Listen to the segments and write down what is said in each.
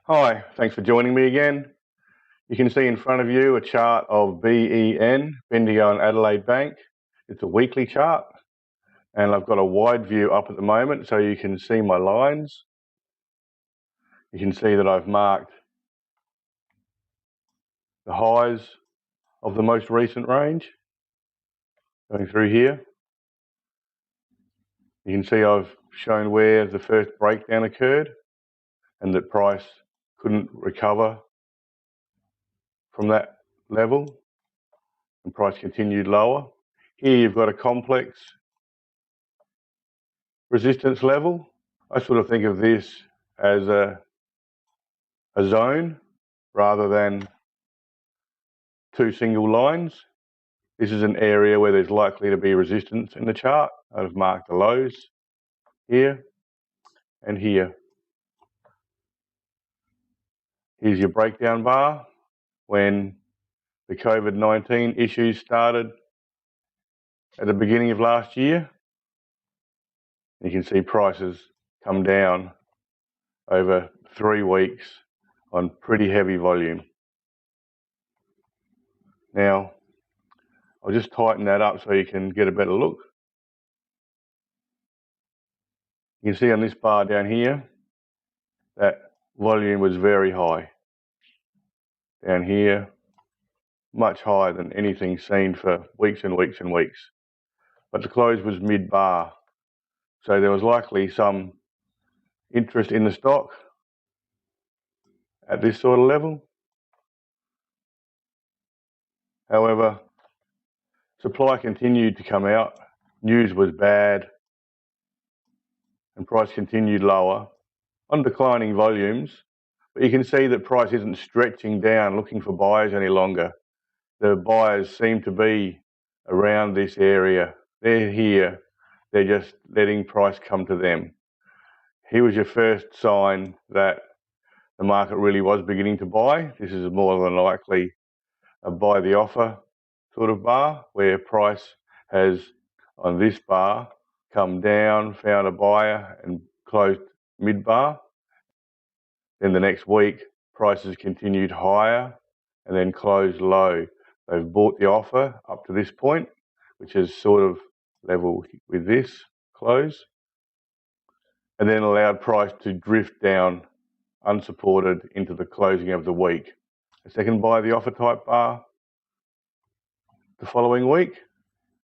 Hi, thanks for joining me again. You can see in front of you a chart of BEN, Bendigo and Adelaide Bank. It's a weekly chart, and I've got a wide view up at the moment so you can see my lines. You can see that I've marked the highs of the most recent range going through here. You can see I've shown where the first breakdown occurred and that price couldn't recover from that level and price continued lower. Here you've got a complex resistance level. I sort of think of this as a zone rather than two single lines. This is an area where there's likely to be resistance in the chart. I've marked the lows here and here. Here's your breakdown bar when the COVID-19 issues started at the beginning of last year. You can see prices come down over 3 weeks on pretty heavy volume. Now, I'll just tighten that up so you can get a better look. You can see on this bar down here that volume was very high. Down here, much higher than anything seen for weeks and weeks and weeks. But the close was mid-bar, so there was likely some interest in the stock at this sort of level. However, supply continued to come out, news was bad, and price continued lower on declining volumes. But you can see that price isn't stretching down looking for buyers any longer. The buyers seem to be around this area. They're here. They're just letting price come to them. Here was your first sign that the market really was beginning to buy. This is more than likely a buy the offer sort of bar where price has, on this bar, come down, found a buyer and closed mid-bar. Then the next week, prices continued higher and then closed low. They've bought the offer up to this point, which is sort of level with this close, and then allowed price to drift down unsupported into the closing of the week. A second buy the offer type bar the following week,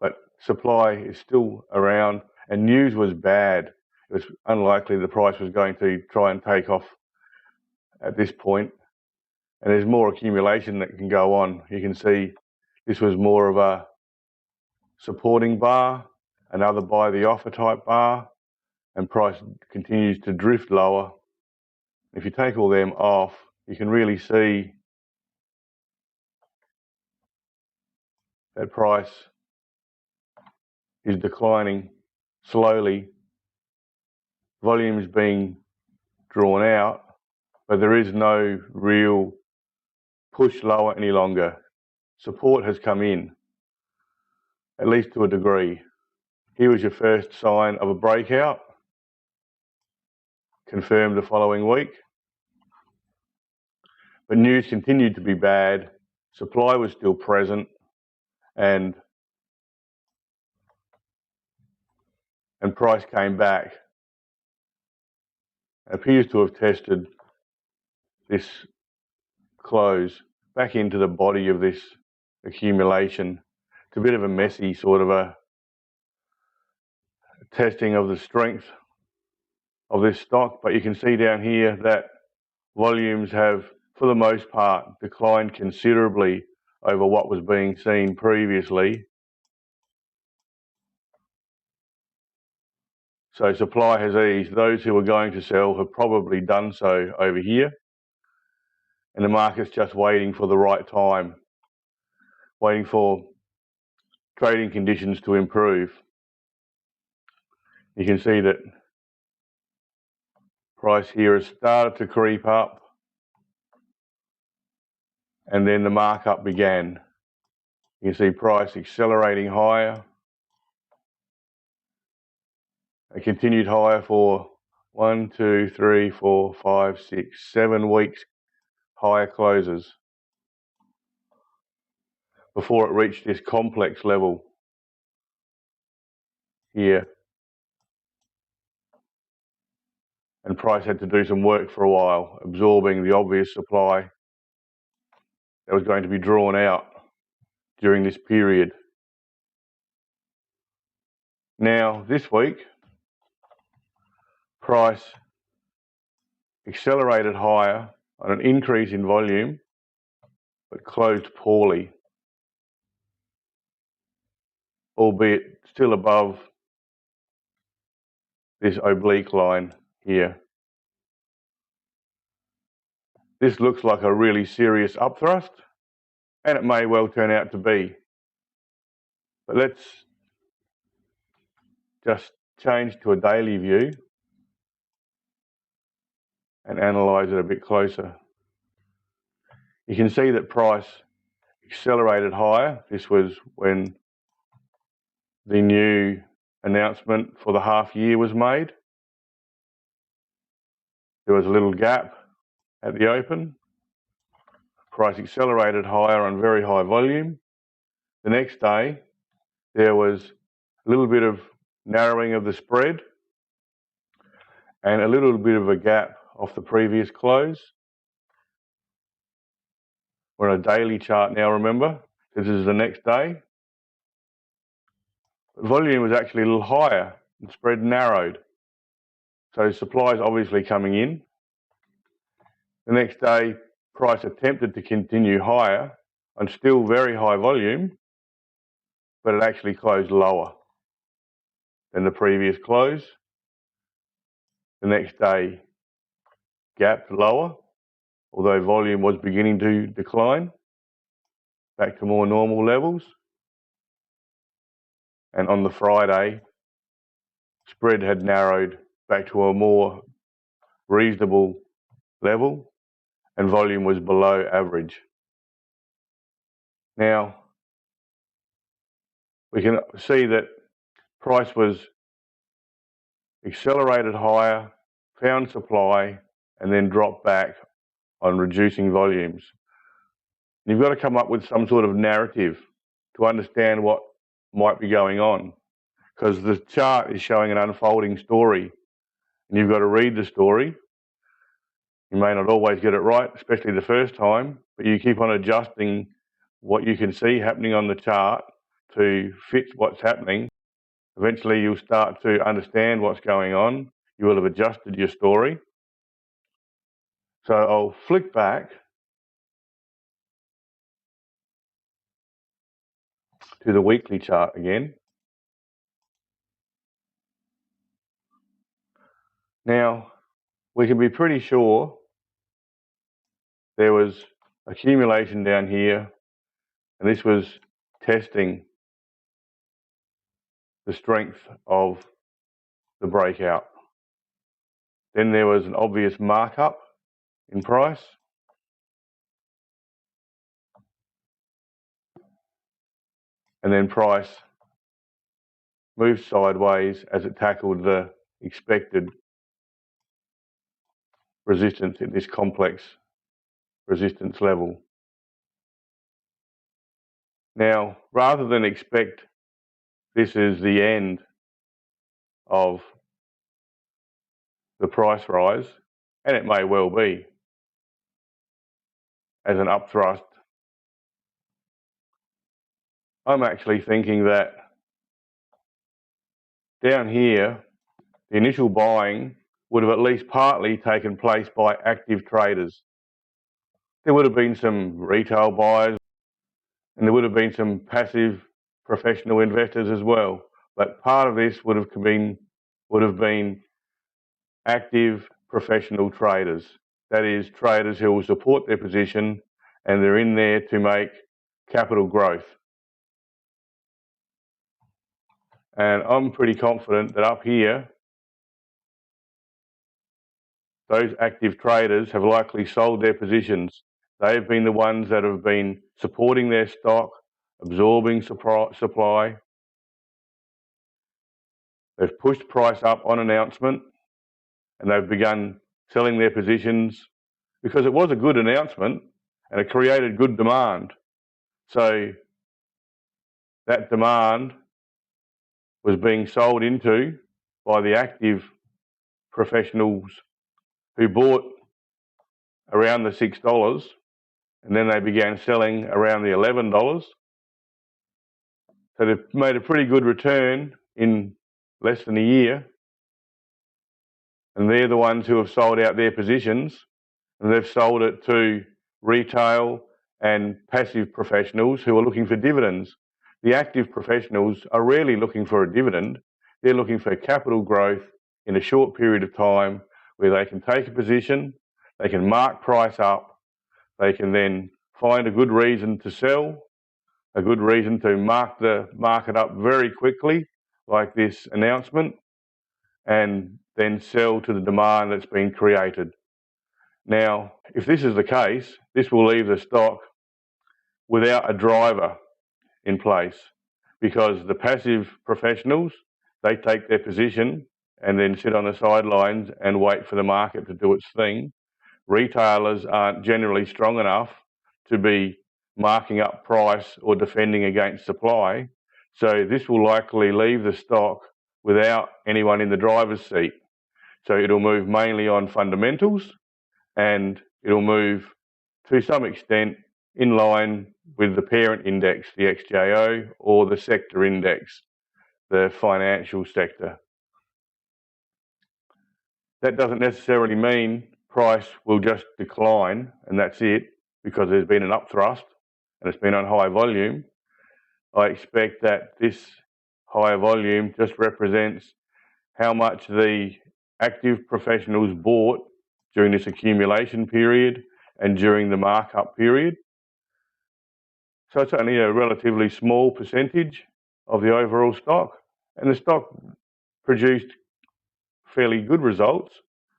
but supply is still around and news was bad. It was unlikely the price was going to try and take off at this point. And there's more accumulation that can go on. You can see this was more of a supporting bar, another buy the offer type bar, and price continues to drift lower. If you take all them off, you can really see that price is declining slowly. Volume is being drawn out, but there is no real push lower any longer. Support has come in, at least to a degree. Here was your first sign of a breakout, confirmed the following week. But news continued to be bad, supply was still present, and price came back. It appears to have tested this close back into the body of this accumulation. It's a bit of a messy sort of a testing of the strength of this stock, but you can see down here that volumes have, for the most part, declined considerably over what was being seen previously. So supply has eased. Those who are going to sell have probably done so over here, and the market's just waiting for the right time, waiting for trading conditions to improve. You can see that price here has started to creep up, and then the markup began. You can see price accelerating higher. It continued higher for 1, 2, 3, 4, 5, 6, 7 weeks higher closes before it reached this complex level here. And price had to do some work for a while, absorbing the obvious supply that was going to be drawn out during this period. Now, this week, price accelerated higher on an increase in volume, but closed poorly, albeit still above this oblique line here. This looks like a really serious upthrust, and it may well turn out to be. But let's just change to a daily view and analyse it a bit closer. You can see that price accelerated higher. This was when the new announcement for the half year was made. There was a little gap at the open. Price accelerated higher on very high volume. The next day, there was a little bit of narrowing of the spread and a little bit of a gap off the previous close. We're on a daily chart now, remember. This is the next day. But volume was actually a little higher and spread narrowed. So supply is obviously coming in. The next day, price attempted to continue higher on still very high volume, but it actually closed lower than the previous close. The next day, gapped lower, although volume was beginning to decline back to more normal levels. And on the Friday, spread had narrowed back to a more reasonable level and volume was below average. Now, we can see that price was accelerated higher, found supply, and then dropped back on reducing volumes. You've got to come up with some sort of narrative to understand what might be going on, because the chart is showing an unfolding story, and you've got to read the story. You may not always get it right, especially the first time, but you keep on adjusting what you can see happening on the chart to fit what's happening. Eventually you'll start to understand what's going on. You will have adjusted your story. So I'll flick back to the weekly chart again. Now, we can be pretty sure there was accumulation down here, and this was testing the strength of the breakout. Then there was an obvious markup in price. And then price moved sideways as it tackled the expected resistance at this complex resistance level. Now, rather than expect this is the end of the price rise, and it may well be, as an upthrust, I'm actually thinking that down here, the initial buying would have at least partly taken place by active traders. There would have been some retail buyers, and there would have been some passive professional investors as well. But part of this would have been active professional traders. That is, traders who will support their position and they're in there to make capital growth. And I'm pretty confident that up here, those active traders have likely sold their positions. They've been the ones that have been supporting their stock, absorbing supply. They've pushed price up on announcement, and they've begun selling their positions because it was a good announcement and it created good demand. So that demand was being sold into by the active professionals who bought around the $6, and then they began selling around the $11. So they've made a pretty good return in less than a year, and they're the ones who have sold out their positions, and they've sold it to retail and passive professionals who are looking for dividends. The active professionals are rarely looking for a dividend. They're looking for capital growth in a short period of time where they can take a position, they can mark price up, they can then find a good reason to sell, a good reason to mark the market up very quickly, like this announcement, and then sell to the demand that's been created. Now, if this is the case, this will leave the stock without a driver in place, because the passive professionals, they take their position and then sit on the sidelines and wait for the market to do its thing. Retailers aren't generally strong enough to be marking up price or defending against supply, so this will likely leave the stock without anyone in the driver's seat. So it'll move mainly on fundamentals, and it'll move to some extent in line with the parent index, the XJO, or the sector index, the financial sector. That doesn't necessarily mean price will just decline and that's it, because there's been an upthrust and it's been on high volume. I expect that this higher volume just represents how much the active professionals bought during this accumulation period and during the markup period. So it's only a relatively small percentage of the overall stock, and the stock produced fairly good results.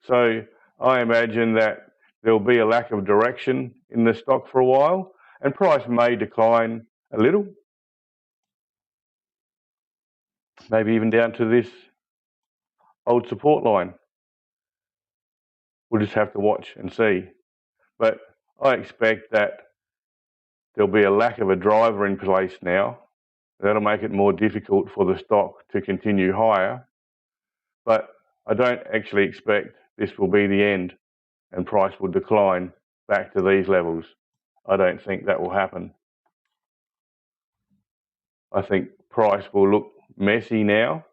So I imagine that there'll be a lack of direction in the stock for a while, and price may decline a little, maybe even down to this old support line. We'll just have to watch and see. But I expect that there'll be a lack of a driver in place now. That'll make it more difficult for the stock to continue higher. But I don't actually expect this will be the end and price will decline back to these levels. I don't think that will happen. I think price will look messy now.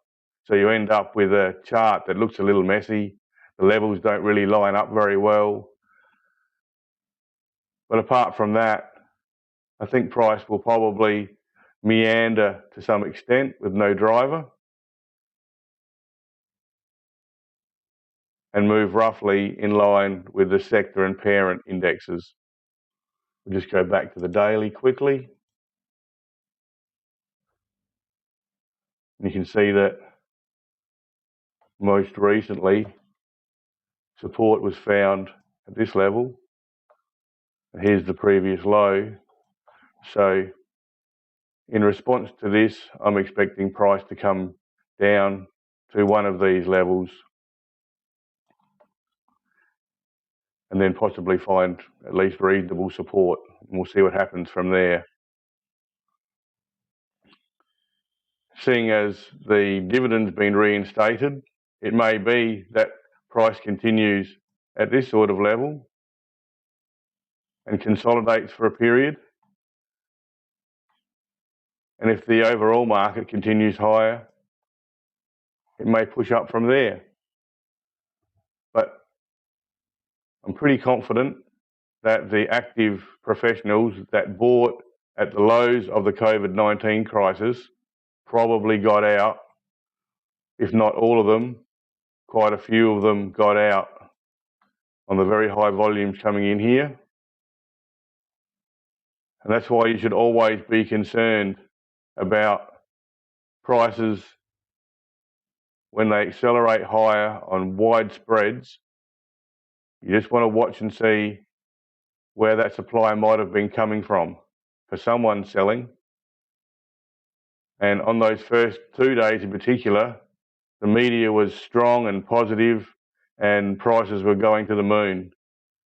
So you end up with a chart that looks a little messy. The levels don't really line up very well. But apart from that, I think price will probably meander to some extent with no driver and move roughly in line with the sector and parent indexes. We'll just go back to the daily quickly. You can see that most recently support was found at this level. Here's the previous low. So in response to this, I'm expecting price to come down to one of these levels and then possibly find at least reasonable support. And we'll see what happens from there. Seeing as the dividend's been reinstated, it may be that price continues at this sort of level and consolidates for a period. And if the overall market continues higher, it may push up from there. But I'm pretty confident that the active professionals that bought at the lows of the COVID-19 crisis probably got out. If not all of them, quite a few of them got out on the very high volumes coming in here. And that's why you should always be concerned about prices when they accelerate higher on wide spreads. You just want to watch and see where that supply might have been coming from for someone selling. And on those first 2 days in particular, the media was strong and positive and prices were going to the moon,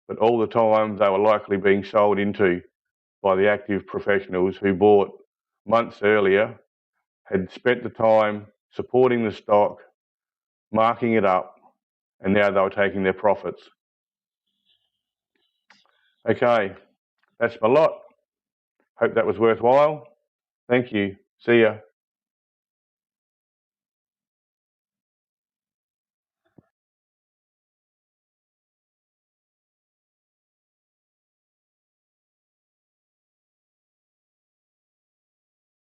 but all the time they were likely being sold into by the active professionals who bought months earlier, had spent the time supporting the stock, marking it up, and now they were taking their profits. Okay, that's my lot. Hope that was worthwhile. Thank you. See ya.